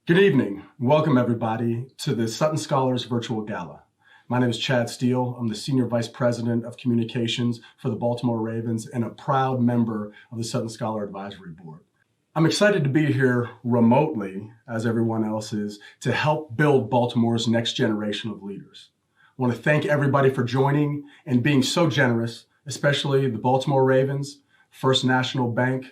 Good evening. Welcome, everybody, to the Sutton Scholars Virtual Gala. My name is Chad Steele. I'm the Senior Vice President of Communications for the Baltimore Ravens and a proud member of the Sutton Scholar Advisory Board. I'm excited to be here remotely, as everyone else is, to help build Baltimore's next generation of leaders. I want to thank everybody for joining and being so generous, especially the Baltimore Ravens, First National Bank,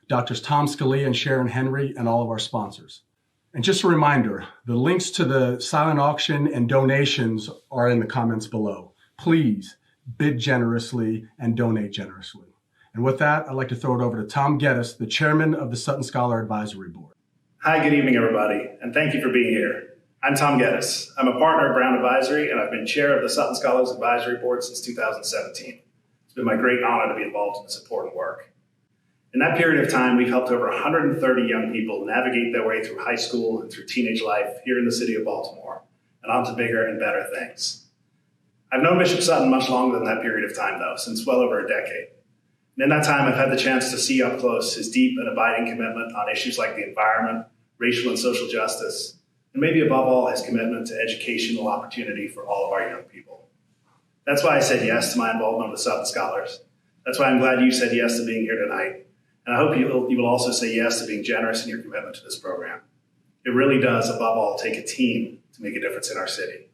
Drs. Tom Scalia and Sharon Henry, and all of our sponsors. And just a reminder, the links to the silent auction and donations are in the comments below. Please bid generously and donate generously. And with that, I'd like to throw it over to Tom Geddes, the chairman of the Sutton Scholar Advisory Board. Hi, good evening, everybody, and thank you for being here. I'm Tom Geddes. I'm a partner at Brown Advisory, and I've been chair of the Sutton Scholars Advisory Board since 2017. It's been my great honor to be involved in this important work. In that period of time, we've helped over 130 young people navigate their way through high school and through teenage life here in the city of Baltimore and on to bigger and better things. I've known Bishop Sutton much longer than that period of time, though, since well over a decade. And in that time, I've had the chance to see up close his deep and abiding commitment on issues like the environment, racial and social justice, and maybe above all, his commitment to educational opportunity for all of our young people. That's why I said yes to my involvement with the Sutton Scholars. That's why I'm glad you said yes to being here tonight. And I hope you will also say yes to being generous in your commitment to this program. It really does, above all, take a team to make a difference in our city.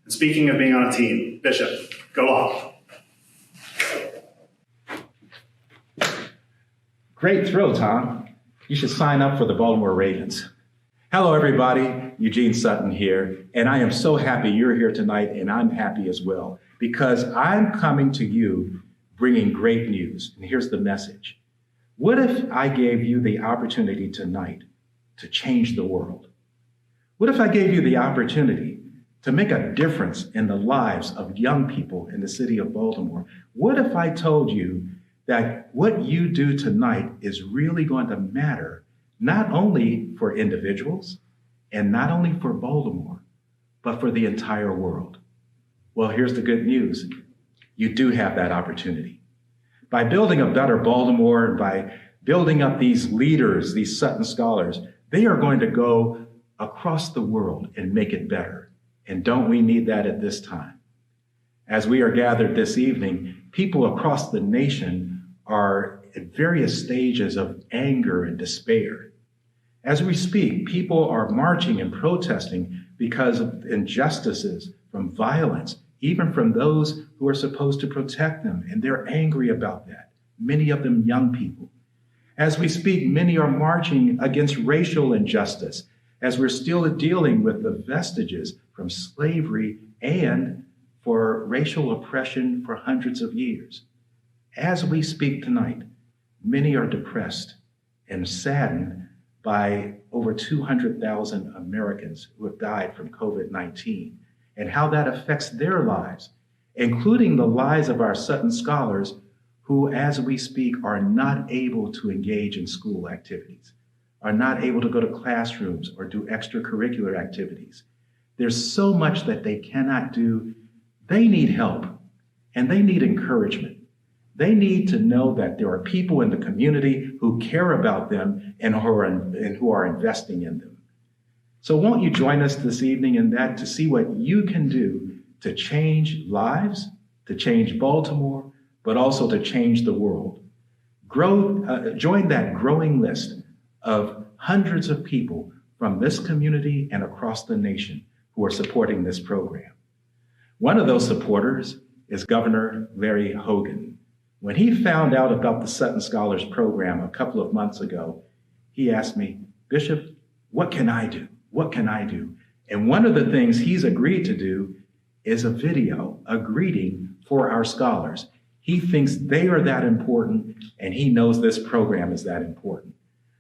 And speaking of being on a team, Bishop, go on. Great thrill, Tom. You should sign up for the Baltimore Ravens. Hello, everybody. Eugene Sutton here. And I am so happy you're here tonight, and I'm happy as well, because I'm coming to you bringing great news. And here's the message. What if I gave you the opportunity tonight to change the world? What if I gave you the opportunity to make a difference in the lives of young people in the city of Baltimore? What if I told you that what you do tonight is really going to matter, not only for individuals and not only for Baltimore, but for the entire world? Well, here's the good news. You do have that opportunity. By building a better Baltimore and by building up these leaders, these Sutton Scholars, they are going to go across the world and make it better. And don't we need that at this time? As we are gathered this evening, people across the nation are at various stages of anger and despair. As we speak, people are marching and protesting because of injustices, from violence, even from those who are supposed to protect them, and they're angry about that, many of them young people. As we speak, many are marching against racial injustice, as we're still dealing with the vestiges from slavery and for racial oppression for hundreds of years. As we speak tonight, many are depressed and saddened by over 200,000 Americans who have died from COVID-19 and how that affects their lives, including the lives of our Sutton Scholars who, as we speak, are not able to engage in school activities, are not able to go to classrooms or do extracurricular activities. There's so much that they cannot do. They need help and they need encouragement. They need to know that there are people in the community who care about them and who are investing in them. So won't you join us this evening in that to see what you can do to change lives, to change Baltimore, but also to change the world. Join that growing list of hundreds of people from this community and across the nation who are supporting this program. One of those supporters is Governor Larry Hogan. When he found out about the Sutton Scholars program a couple of months ago, he asked me, Bishop, what can I do? What can I do? And one of the things he's agreed to do is a video, a greeting for our scholars. He thinks they are that important, and he knows this program is that important.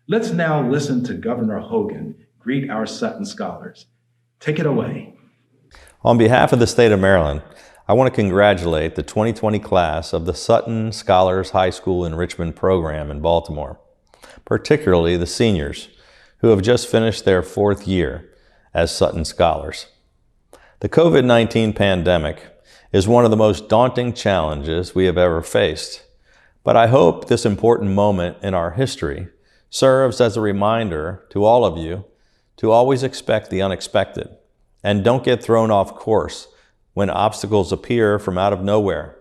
Let's now listen to Governor Hogan greet our Sutton Scholars. Take it away. On behalf of the state of Maryland, I want to congratulate the 2020 class of the Sutton Scholars High School Enrichment program in Baltimore, particularly the seniors who have just finished their 4th year as Sutton Scholars. The COVID-19 pandemic is one of the most daunting challenges we have ever faced, but I hope this important moment in our history serves as a reminder to all of you to always expect the unexpected, and don't get thrown off course when obstacles appear from out of nowhere.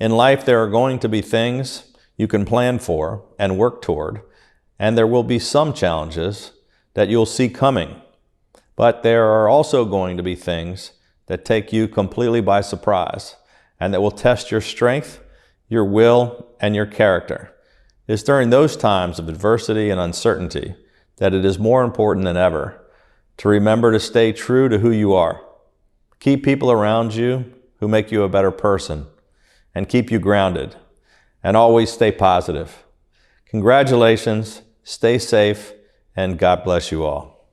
In life, there are going to be things you can plan for and work toward, and there will be some challenges that you'll see coming. But there are also going to be things that take you completely by surprise and that will test your strength, your will, and your character. It's during those times of adversity and uncertainty that it is more important than ever to remember to stay true to who you are. Keep people around you who make you a better person and keep you grounded, and always stay positive. Congratulations, stay safe, and God bless you all.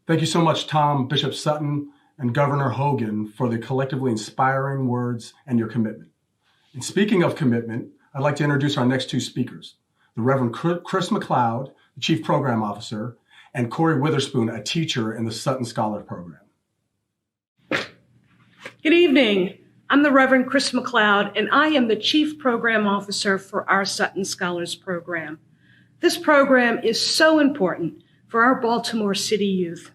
Thank you so much, Tom, Bishop Sutton, and Governor Hogan for the collectively inspiring words and your commitment. And speaking of commitment, I'd like to introduce our next two speakers, the Reverend Chris Mcleod, the Chief Program Officer, and Corey Witherspoon, a teacher in the Sutton Scholar Program. Good evening. I'm the Reverend Chris Mcleod, and I am the Chief Program Officer for our Sutton Scholars Program. This program is so important for our Baltimore City youth.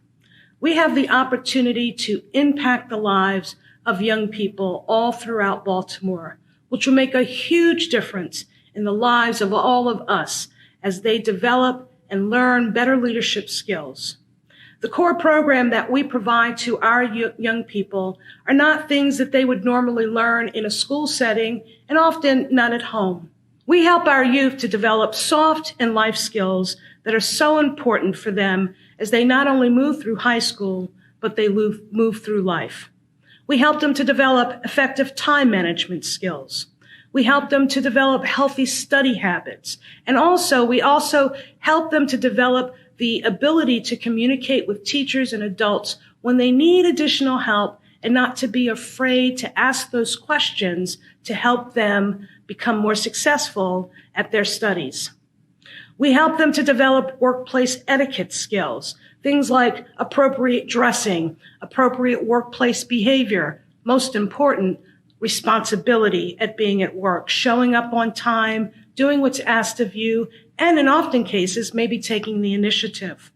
We have the opportunity to impact the lives of young people all throughout Baltimore, which will make a huge difference in the lives of all of us as they develop and learn better leadership skills. The core program that we provide to our young people are not things that they would normally learn in a school setting and often not at home. We help our youth to develop soft and life skills that are so important for them as they not only move through high school, but they move through life. We help them to develop effective time management skills. We help them to develop healthy study habits. And we also help them to develop the ability to communicate with teachers and adults when they need additional help and not to be afraid to ask those questions to help them become more successful at their studies. We help them to develop workplace etiquette skills, things like appropriate dressing, appropriate workplace behavior, most important, responsibility at being at work, showing up on time, doing what's asked of you, and in often cases, maybe taking the initiative.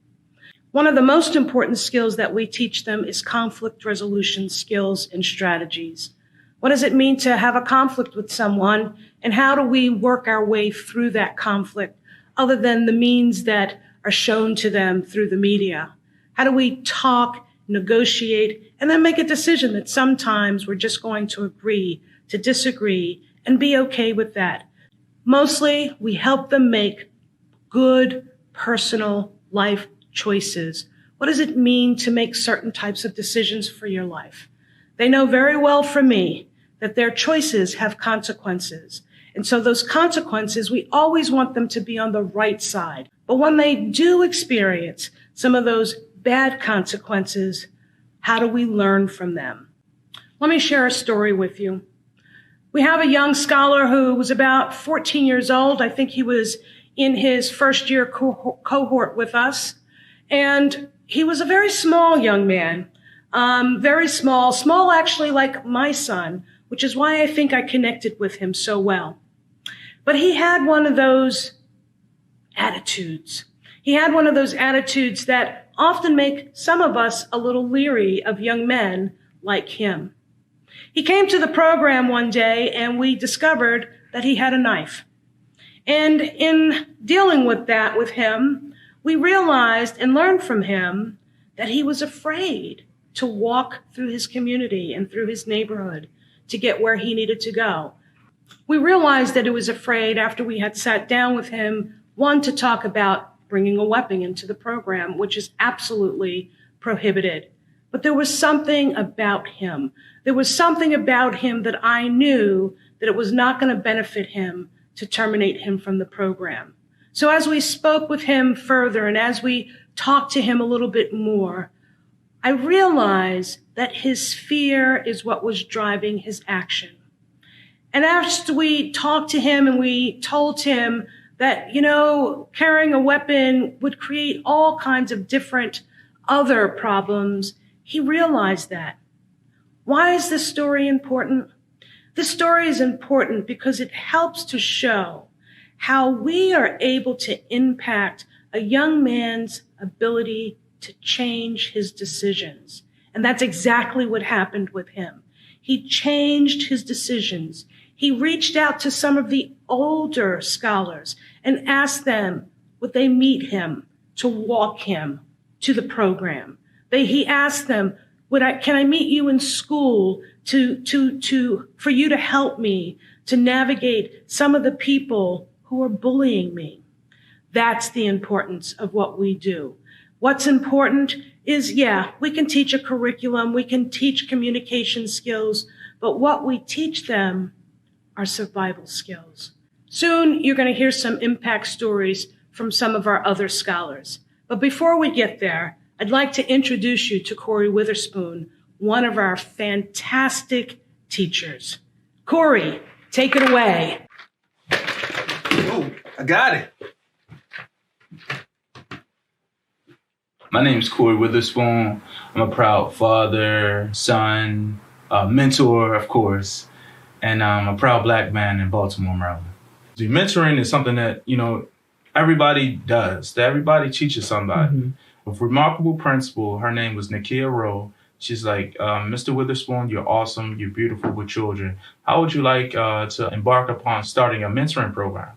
One of the most important skills that we teach them is conflict resolution skills and strategies. What does it mean to have a conflict with someone, and how do we work our way through that conflict other than the means that are shown to them through the media? How do we talk, negotiate, and then make a decision that sometimes we're just going to agree to disagree and be okay with that? Mostly, we help them make good, personal life choices. What does it mean to make certain types of decisions for your life? They know very well from me that their choices have consequences. And so those consequences, we always want them to be on the right side. But when they do experience some of those bad consequences, how do we learn from them? Let me share a story with you. We have a young scholar who was about 14 years old. I think he was in his first year cohort with us. And he was a very small young man, very small actually like my son, which is why I think I connected with him so well. But he had one of those attitudes. He had one of those attitudes that often make some of us a little leery of young men like him. He came to the program one day and we discovered that he had a knife. And in dealing with that with him, we realized and learned from him that he was afraid to walk through his community and through his neighborhood to get where he needed to go. We realized that he was afraid after we had sat down with him, one, to talk about bringing a weapon into the program, which is absolutely prohibited. But there was something about him. There was something about him that I knew that it was not going to benefit him to terminate him from the program. So as we spoke with him further and as we talked to him a little bit more, I realized that his fear is what was driving his action. And after we talked to him and we told him that, carrying a weapon would create all kinds of different other problems, he realized that. Why is this story important? This story is important because it helps to show how we are able to impact a a young man's ability to change his decisions. And that's exactly what happened with him. He changed his decisions. He reached out to some of the older scholars and asked them, would they meet him to walk him to the program? He asked them, can I meet you in school for you to help me to navigate some of the people who are bullying me? That's the importance of what we do. What's important is, we can teach a curriculum, we can teach communication skills, but what we teach them are survival skills. Soon, you're going to hear some impact stories from some of our other scholars. But before we get there, I'd like to introduce you to Corey Witherspoon, one of our fantastic teachers. Corey, take it away. Oh, I got it. My name's Corey Witherspoon. I'm a proud father, son, mentor, of course, and I'm a proud Black man in Baltimore, Maryland. The mentoring is something that, everybody does, that everybody teaches somebody. Mm-hmm. A remarkable principal, her name was Nakia Rowe. She's like, Mr. Witherspoon, you're awesome, you're beautiful with children. How would you like to embark upon starting a mentoring program?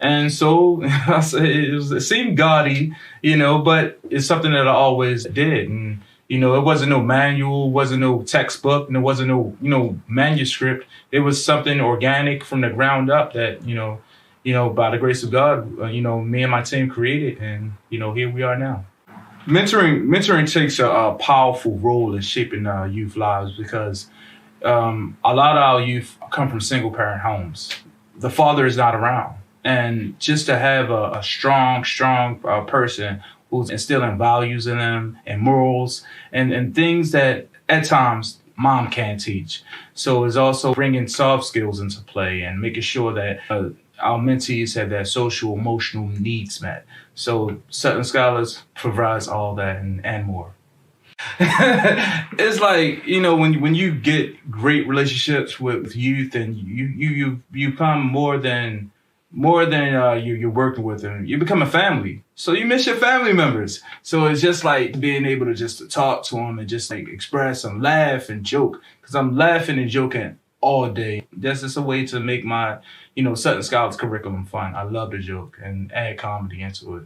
And so it seemed gaudy, but it's something that I always did. And, it wasn't no manual, wasn't no textbook, and there wasn't no, manuscript. It was something organic from the ground up that, by the grace of God, me and my team created. And, here we are now. Mentoring takes a powerful role in shaping youth lives because a lot of our youth come from single parent homes. The father is not around. And just to have a strong person who's instilling values in them and morals and things that at times mom can't teach. So it's also bringing soft skills into play and making sure that our mentees have their social, emotional needs met. So Sutton Scholars provides all that and more. It's like, when you get great relationships with youth and you become more than you're working with them, you become a family. So you miss your family members. So it's just like being able to just talk to them and just like express and laugh and joke. Because I'm laughing and joking all day. That's just a way to make my, Sutton Scholars curriculum fun. I love to joke and add comedy into it.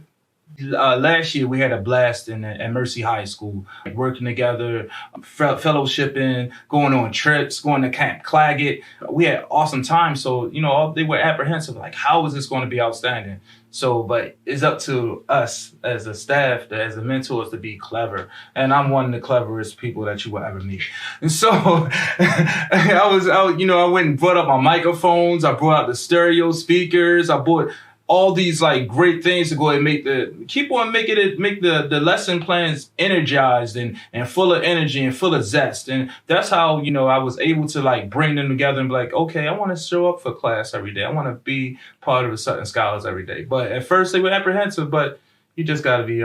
Last year, we had a blast at Mercy High School, working together, fellowshipping, going on trips, going to Camp Claggett. We had awesome time. So, they were apprehensive, like, how is this going to be outstanding? So, but it's up to us as a staff, as the mentors, to be clever. And I'm one of the cleverest people that you will ever meet. And so I went and brought up my microphones. I brought out the stereo speakers. I bought all these like great things to go and make the lesson plans energized and full of energy and full of zest. And that's how, I was able to like bring them together and be like, okay, I want to show up for class every day. I want to be part of the Sutton Scholars every day. But at first they were apprehensive, but you just got to be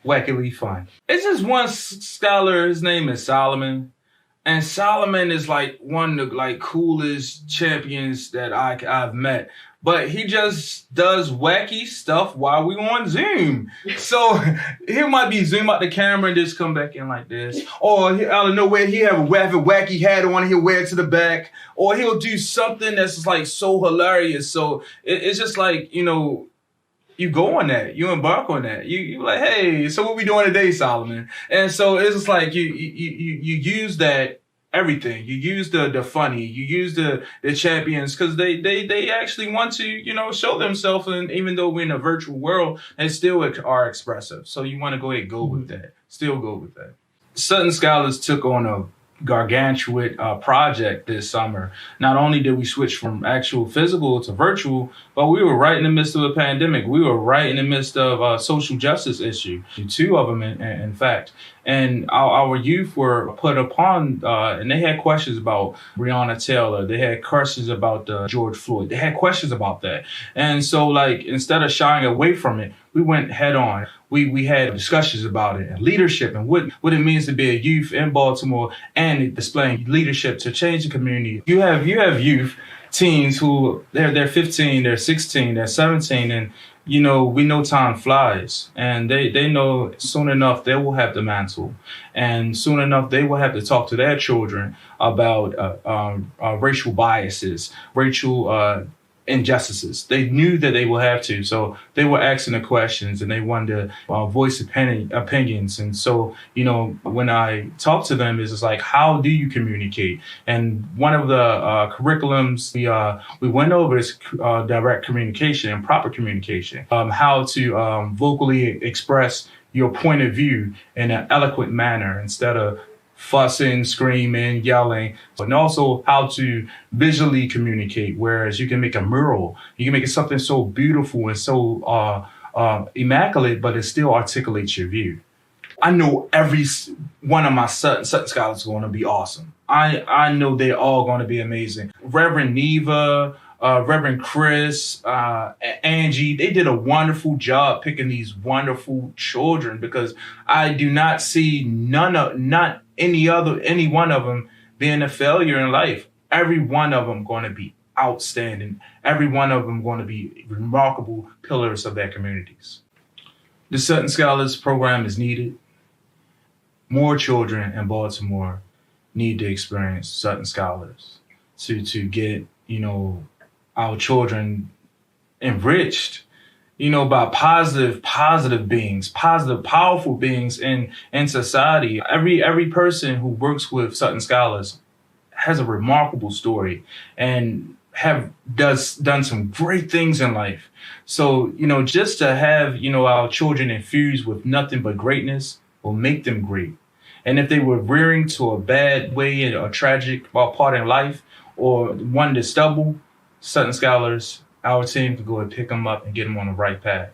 wackily fun. It's just one scholar. His name is Solomon. And Solomon is like one of the like coolest champions that I've met. But he just does wacky stuff while we on Zoom. So he might be zoom out the camera and just come back in like this. Or out of nowhere, he have a wacky hat on, he'll wear it to the back. Or he'll do something that's like so hilarious. So it's just like, you go on that, you embark on that. You like, hey, so what we doing today, Solomon? And so it's just like you use that. Everything. You use the funny, you use the champions because they actually want to, show themselves. And even though we're in a virtual world, they still are expressive. So you want to go ahead and go with that. Still go with that. Sutton Scholars took on a gargantuan project this summer. Not only did we switch from actual physical to virtual, but we were right in the midst of a pandemic. We were right in the midst of a social justice issue, two of them in fact. And our youth were put upon, and they had questions about Breonna Taylor. They had questions about George Floyd. They had questions about that. And so, like, instead of shying away from it, we went head on. We had discussions about it and leadership and what it means to be a youth in Baltimore and displaying leadership to change the community. You have youth teens who they're 15, they're 16, they're 17, we know time flies, and they know soon enough they will have the mantle, and soon enough they will have to talk to their children about racial biases, racial injustices. They knew that they will have to, so they were asking the questions and they wanted to voice opinions. And so, when I talk to them, it's like, how do you communicate? And one of the curriculums we went over is direct communication and proper communication, how to vocally express your point of view in an eloquent manner instead of fussing, screaming, yelling, and also how to visually communicate. Whereas you can make a mural, you can make it something so beautiful and so immaculate, but it still articulates your view. I know every one of my Sutton scholars is going to be awesome. I know they're all going to be amazing. Reverend Neva, Reverend Chris, Angie, they did a wonderful job picking these wonderful children, because I do not see not any one of them being a failure in life. Every one of them going to be outstanding. Every one of them going to be remarkable pillars of their communities. The Sutton Scholars Program is needed. More children in Baltimore need to experience Sutton Scholars to get, our children enriched, by positive beings, positive, powerful beings in society. Every person who works with Sutton Scholars has a remarkable story and done some great things in life. So, just to have, our children infused with nothing but greatness will make them great. And if they were rearing to a bad way, a tragic part in life, or one to stumble, Sutton Scholars, our team can go and pick them up and get them on the right path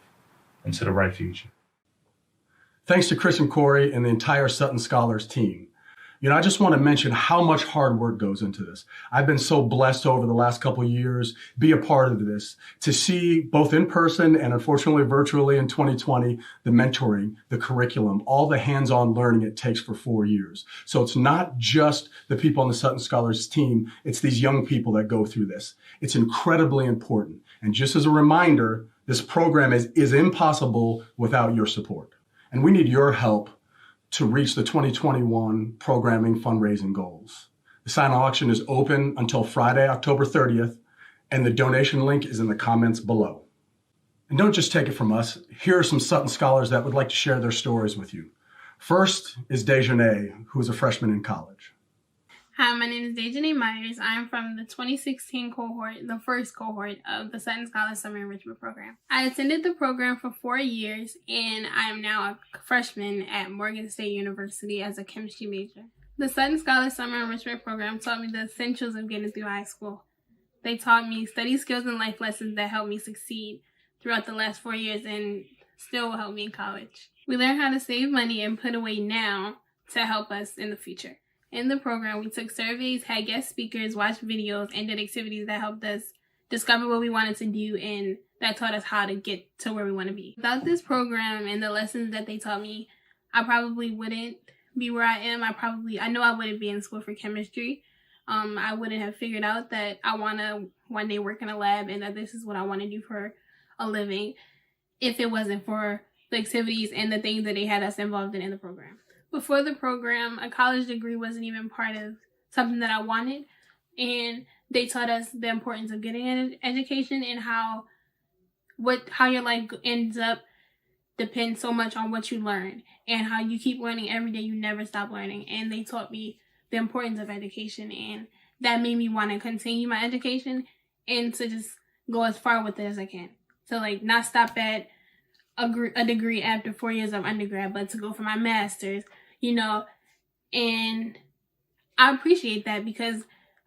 into the right future. Thanks to Chris and Corey and the entire Sutton Scholars team. I just want to mention how much hard work goes into this. I've been so blessed over the last couple of years, be a part of this, to see both in person and unfortunately virtually in 2020, the mentoring, the curriculum, all the hands-on learning it takes for 4 years. So it's not just the people on the Sutton Scholars team, it's these young people that go through this. It's incredibly important. And just as a reminder, this program is impossible without your support. And we need your help to reach the 2021 programming fundraising goals. The silent auction is open until Friday, October 30th, and the donation link is in the comments below. And don't just take it from us. Here are some Sutton Scholars that would like to share their stories with you. First is Dejanay, who is a freshman in college. Hi, my name is Dejanay Myers. I am from the 2016 cohort, the first cohort of the Sutton Scholars Summer Enrichment Program. I attended the program for 4 years, and I am now a freshman at Morgan State University as a chemistry major. The Sutton Scholars Summer Enrichment Program taught me the essentials of getting through high school. They taught me study skills and life lessons that helped me succeed throughout the last 4 years and still will help me in college. We learned how to save money and put away now to help us in the future. In the program, we took surveys, had guest speakers, watched videos, and did activities that helped us discover what we wanted to do and that taught us how to get to where we want to be. Without this program and the lessons that they taught me, I probably wouldn't be where I am. I know I wouldn't be in school for chemistry. I wouldn't have figured out that I want to one day work in a lab and that this is what I want to do for a living if it wasn't for the activities and the things that they had us involved in the program. Before the program, a college degree wasn't even part of something that I wanted, and they taught us the importance of getting an education and how your life ends up depends so much on what you learn and how you keep learning every day. You never stop learning, and they taught me the importance of education, and that made me want to continue my education and to just go as far with it as I can. So not stop at a degree after 4 years of undergrad, but to go for my master's, and I appreciate that because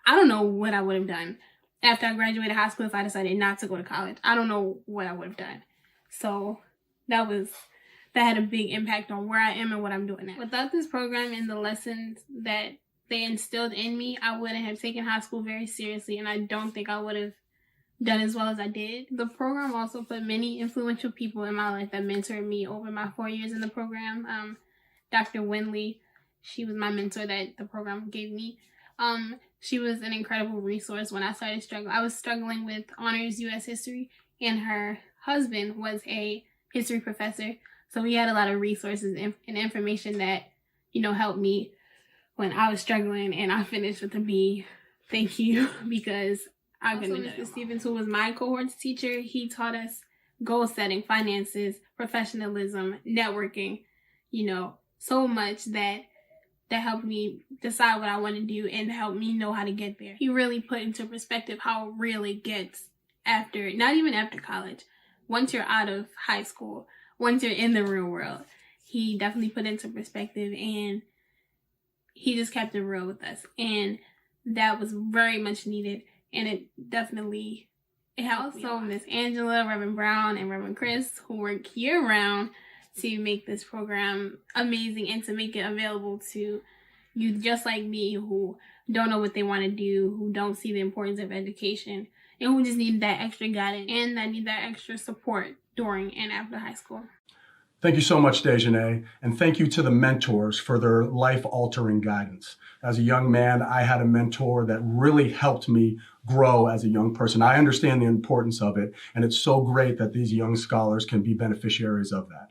I don't know what I would have done after I graduated high school if I decided not to go to college. I don't know what I would have done. So that had a big impact on where I am and what I'm doing now. Without this program and the lessons that they instilled in me, I wouldn't have taken high school very seriously, and I don't think I would have done as well as I did. The program also put many influential people in my life that mentored me over my 4 years in the program. Dr. Winley, she was my mentor that the program gave me. She was an incredible resource when I started struggling. I was struggling with honors U.S. history, and her husband was a history professor, so he had a lot of resources and information that, helped me when I was struggling, and I finished with a B. Thank you, because I couldn't have done it. Mr. Stevens, who was my cohort's teacher, he taught us goal setting, finances, professionalism, networking, so much that helped me decide what I want to do and helped me know how to get there. He really put into perspective how real it gets not even after college, once you're out of high school, once you're in the real world. He definitely put into perspective, and he just kept it real with us. And that was very much needed, and it helped. Also, Miss Angela, Reverend Brown, and Reverend Chris, who work year-round to make this program amazing and to make it available to youth just like me who don't know what they want to do, who don't see the importance of education, and who just need that extra guidance and that need that extra support during and after high school. Thank you so much, Dejanay, and thank you to the mentors for their life-altering guidance. As a young man, I had a mentor that really helped me grow as a young person. I understand the importance of it, and it's so great that these young scholars can be beneficiaries of that.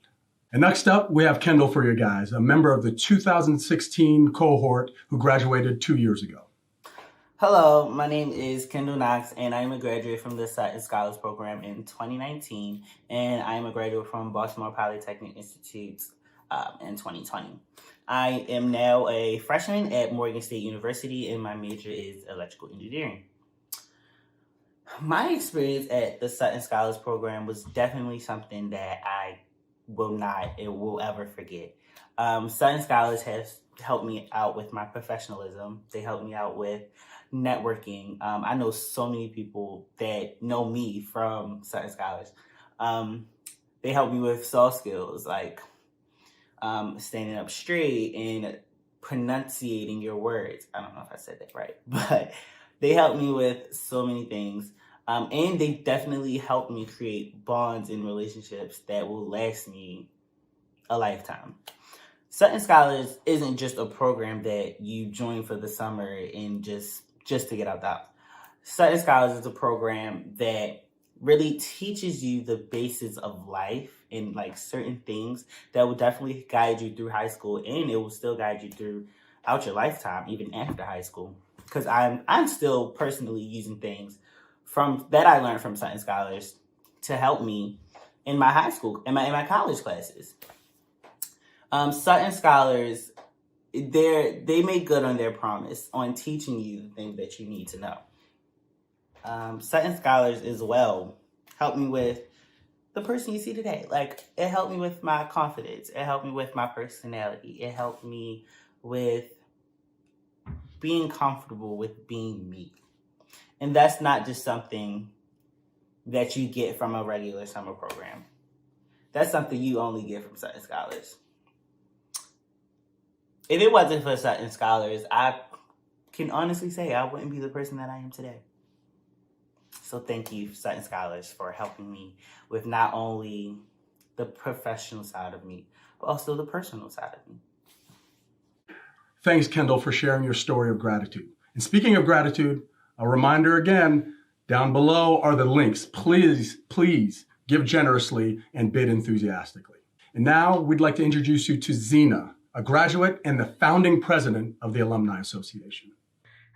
And next up, we have Kendall for you guys, a member of the 2016 cohort who graduated 2 years ago. Hello, my name is Kendall Knox, and I am a graduate from the Sutton Scholars Program in 2019, and I am a graduate from Baltimore Polytechnic Institute in 2020. I am now a freshman at Morgan State University, and my major is electrical engineering. My experience at the Sutton Scholars Program was definitely something that I will ever forget. Sutton Scholars has helped me out with my professionalism. They helped me out with networking. I know so many people that know me from Sutton Scholars. They helped me with soft skills like standing up straight and pronunciating your words. I don't know if I said that right, but they helped me with so many things. And they definitely helped me create bonds and relationships that will last me a lifetime. Sutton Scholars isn't just a program that you join for the summer and just to get out the house. Sutton Scholars is a program that really teaches you the basis of life and like certain things that will definitely guide you through high school, and it will still guide you throughout your lifetime, even after high school. Because I'm still personally using things that I learned from Sutton Scholars to help me in my high school, in my college classes. Sutton Scholars, they make good on their promise on teaching you the things that you need to know. Sutton Scholars as well helped me with the person you see today. Like, it helped me with my confidence. It helped me with my personality. It helped me with being comfortable with being me. And that's not just something that you get from a regular summer program. That's something you only get from Sutton Scholars. If it wasn't for Sutton Scholars, I can honestly say I wouldn't be the person that I am today. So thank you, Sutton Scholars, for helping me with not only the professional side of me, but also the personal side of me. Thanks, Kendall, for sharing your story of gratitude. And speaking of gratitude, a reminder again, down below are the links. Please give generously and bid enthusiastically. And now we'd like to introduce you to Zena, a graduate and the founding president of the Alumni Association.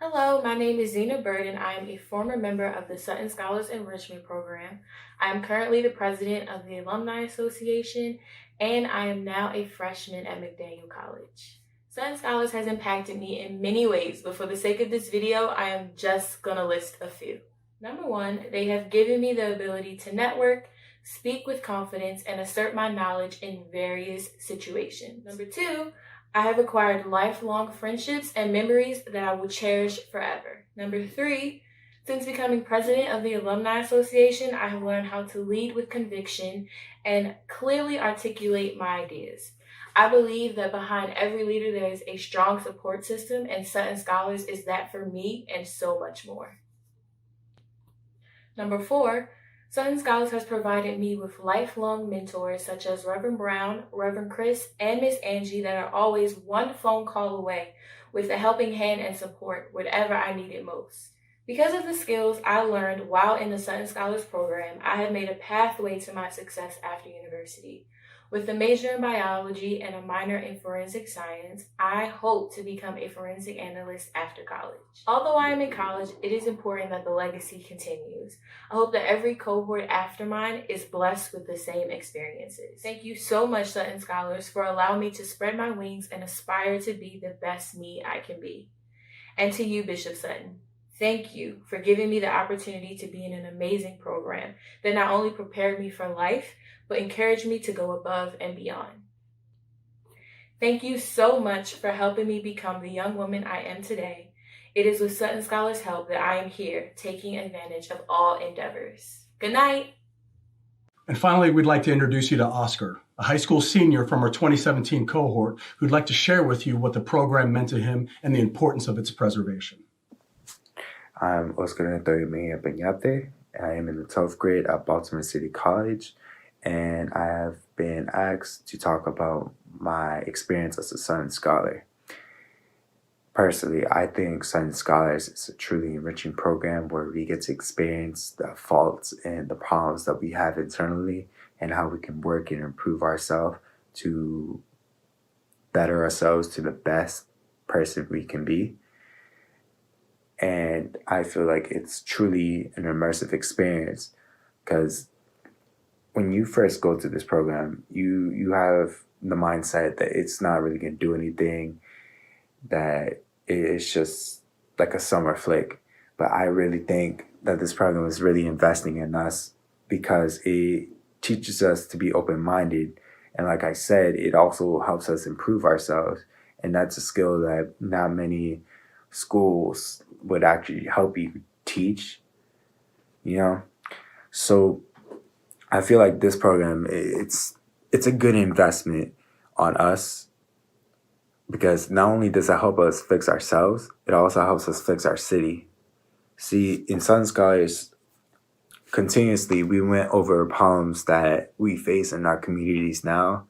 Hello, my name is Zena Bird, and I am a former member of the Sutton Scholars Enrichment Program. I am currently the president of the Alumni Association, and I am now a freshman at McDaniel College. Sutton Scholars has impacted me in many ways, but for the sake of this video, I am just going to list a few. Number one, they have given me the ability to network, speak with confidence, and assert my knowledge in various situations. Number two, I have acquired lifelong friendships and memories that I will cherish forever. Number three, since becoming president of the Alumni Association, I have learned how to lead with conviction and clearly articulate my ideas. I believe that behind every leader there is a strong support system, and Sutton Scholars is that for me and so much more. Number four, Sutton Scholars has provided me with lifelong mentors such as Reverend Brown, Reverend Chris, and Miss Angie that are always one phone call away with a helping hand and support whatever I need it most. Because of the skills I learned while in the Sutton Scholars Program, I have made a pathway to my success after university. With a major in biology and a minor in forensic science, I hope to become a forensic analyst after college. Although I am in college, it is important that the legacy continues. I hope that every cohort after mine is blessed with the same experiences. Thank you so much, Sutton Scholars, for allowing me to spread my wings and aspire to be the best me I can be. And to you, Bishop Sutton, thank you for giving me the opportunity to be in an amazing program that not only prepared me for life, but encouraged me to go above and beyond. Thank you so much for helping me become the young woman I am today. It is with Sutton Scholars' help that I am here, taking advantage of all endeavors. Good night. And finally, we'd like to introduce you to Oscar, a high school senior from our 2017 cohort who'd like to share with you what the program meant to him and the importance of its preservation. I'm Oscar Toyomay. I am in the 12th grade at Baltimore City College, and I have been asked to talk about my experience as a Sutton Scholar. Personally, I think Sutton Scholars is a truly enriching program where we get to experience the faults and the problems that we have internally and how we can work and improve ourselves to better ourselves to the best person we can be. And I feel like it's truly an immersive experience because when you first go to this program, you have the mindset that it's not really going to do anything, that it's just like a summer flick. But I really think that this program is really investing in us because it teaches us to be open-minded. And like I said, it also helps us improve ourselves. And that's a skill that not many schools would actually help you teach, you know? So I feel like this program, it's a good investment on us because not only does it help us fix ourselves, it also helps us fix our city. See, in Sutton Scholars, continuously we went over problems that we face in our communities now.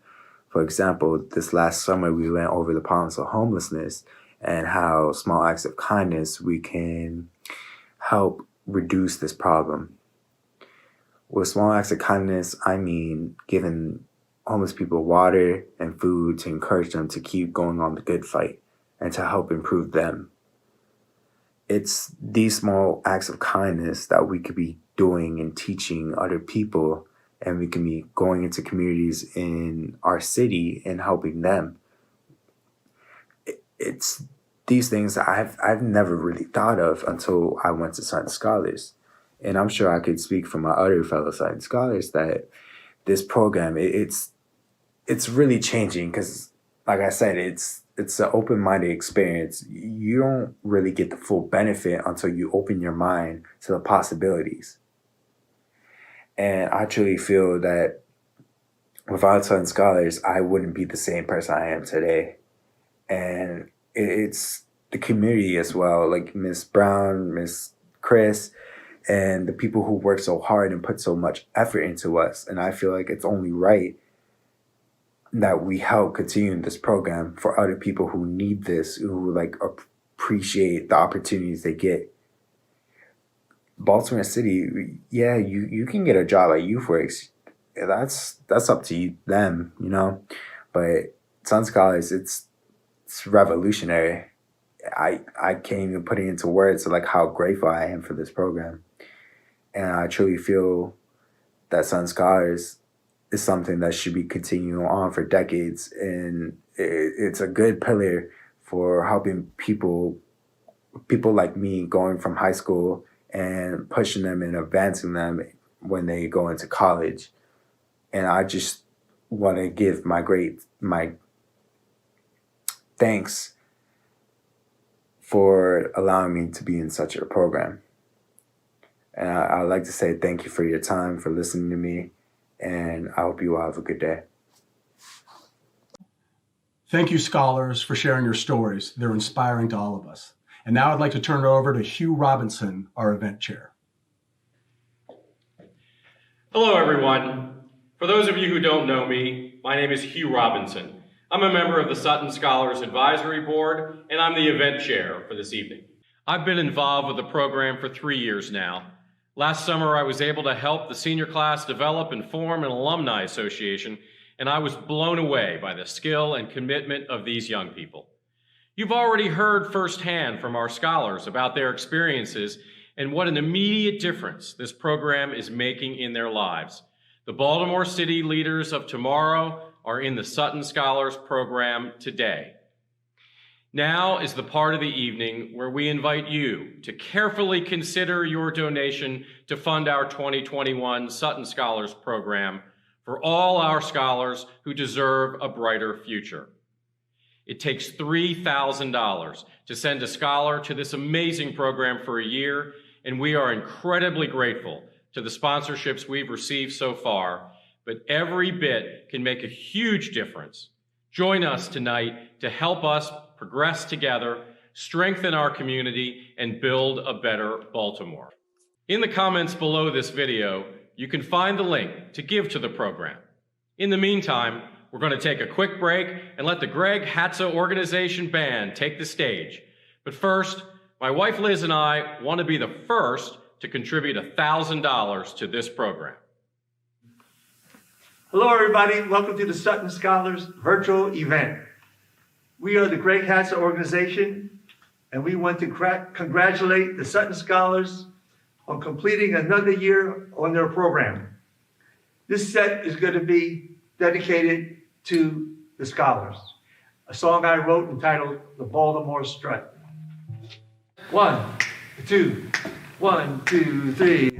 For example, this last summer we went over the problems of homelessness and how small acts of kindness we can help reduce this problem. With small acts of kindness, I mean giving homeless people water and food to encourage them to keep going on the good fight and to help improve them. It's these small acts of kindness that we could be doing and teaching other people, and we can be going into communities in our city and helping them. It's these things that I've never really thought of until I went to Sutton Scholars. And I'm sure I could speak for my other fellow Sutton Scholars that this program, it's really changing because, like I said, it's an open-minded experience. You don't really get the full benefit until you open your mind to the possibilities. And I truly feel that without Sutton Scholars, I wouldn't be the same person I am today. And it's the community as well, like Miss Brown, Miss Chris, and the people who work so hard and put so much effort into us. And I feel like it's only right that we help continue this program for other people who need this, who like appreciate the opportunities they get. Baltimore City, yeah, you can get a job at YouthWorks. That's up to them, you know. But Sutton Scholars, it's revolutionary. I can't even put it into words of like how grateful I am for this program. And I truly feel that Sutton Scholars is something that should be continuing on for decades. And it's a good pillar for helping people like me going from high school and pushing them and advancing them when they go into college. And I just want to give my thanks for allowing me to be in such a program. And I'd like to say thank you for your time, for listening to me, and I hope you all have a good day. Thank you, scholars, for sharing your stories. They're inspiring to all of us. And now I'd like to turn it over to Hugh Robinson, our event chair. Hello, everyone. For those of you who don't know me, my name is Hugh Robinson. I'm a member of the Sutton Scholars Advisory Board, and I'm the event chair for this evening. I've been involved with the program for 3 years now. Last summer, I was able to help the senior class develop and form an alumni association, and I was blown away by the skill and commitment of these young people. You've already heard firsthand from our scholars about their experiences and what an immediate difference this program is making in their lives. The Baltimore City leaders of tomorrow are in the Sutton Scholars Program today. Now is the part of the evening where we invite you to carefully consider your donation to fund our 2021 Sutton Scholars Program for all our scholars who deserve a brighter future. It takes $3,000 to send a scholar to this amazing program for a year, and we are incredibly grateful to the sponsorships we've received so far, but every bit can make a huge difference. Join us tonight to help us progress together, strengthen our community, and build a better Baltimore. In the comments below this video, you can find the link to give to the program. In the meantime, we're going to take a quick break and let the Greg Hatza Organization Band take the stage. But first, my wife Liz and I want to be the first to contribute $1,000 to this program. Hello, everybody. Welcome to the Sutton Scholars virtual event. We are the Greg Hatza Organization, and we want to congratulate the Sutton Scholars on completing another year on their program. This set is going to be dedicated to the scholars, a song I wrote entitled The Baltimore Strut. 1, 2, 1, 2, 3.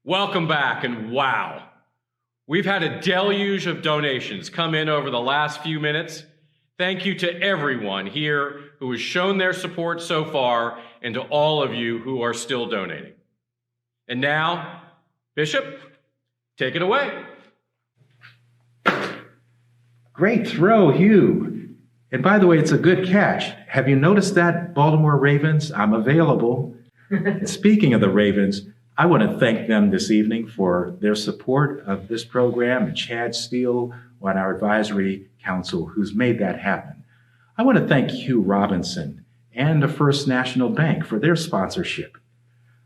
Welcome back, and wow. We've had a deluge of donations come in over the last few minutes. Thank you to everyone here who has shown their support so far, and to all of you who are still donating. And now, Bishop, take it away. Great throw, Hugh. And by the way, it's a good catch. Have you noticed that, Baltimore Ravens? I'm available. And speaking of the Ravens, I want to thank them this evening for their support of this program, and Chad Steele on our advisory council who's made that happen. I want to thank Hugh Robinson and the First National Bank for their sponsorship.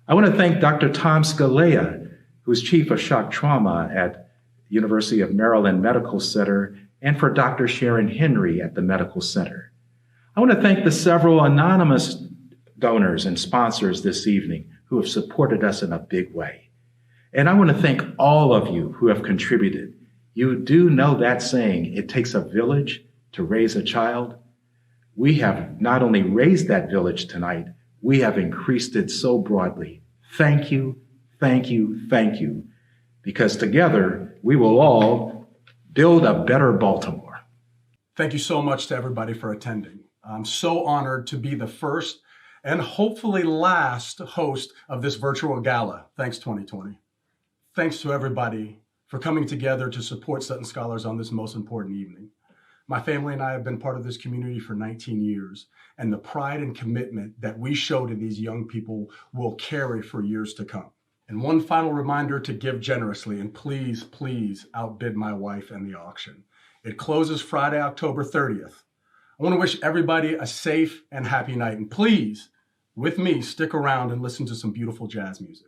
I want to thank Dr. Tom Scalea, who's chief of shock trauma at University of Maryland Medical Center, and for Dr. Sharon Henry at the Medical Center. I want to thank the several anonymous donors and sponsors this evening who have supported us in a big way. And I want to thank all of you who have contributed. You do know that saying, it takes a village to raise a child. We have not only raised that village tonight, we have increased it so broadly. Thank you, thank you, thank you, because together we will all build a better Baltimore. Thank you so much to everybody for attending. I'm so honored to be the first and hopefully last host of this virtual gala. Thanks, 2020. Thanks to everybody for coming together to support Sutton Scholars on this most important evening. My family and I have been part of this community for 19 years, and the pride and commitment that we show to these young people will carry for years to come. And one final reminder to give generously, and please, please outbid my wife in the auction. It closes Friday, October 30th. I want to wish everybody a safe and happy night. And please, with me, stick around and listen to some beautiful jazz music.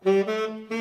Yeah.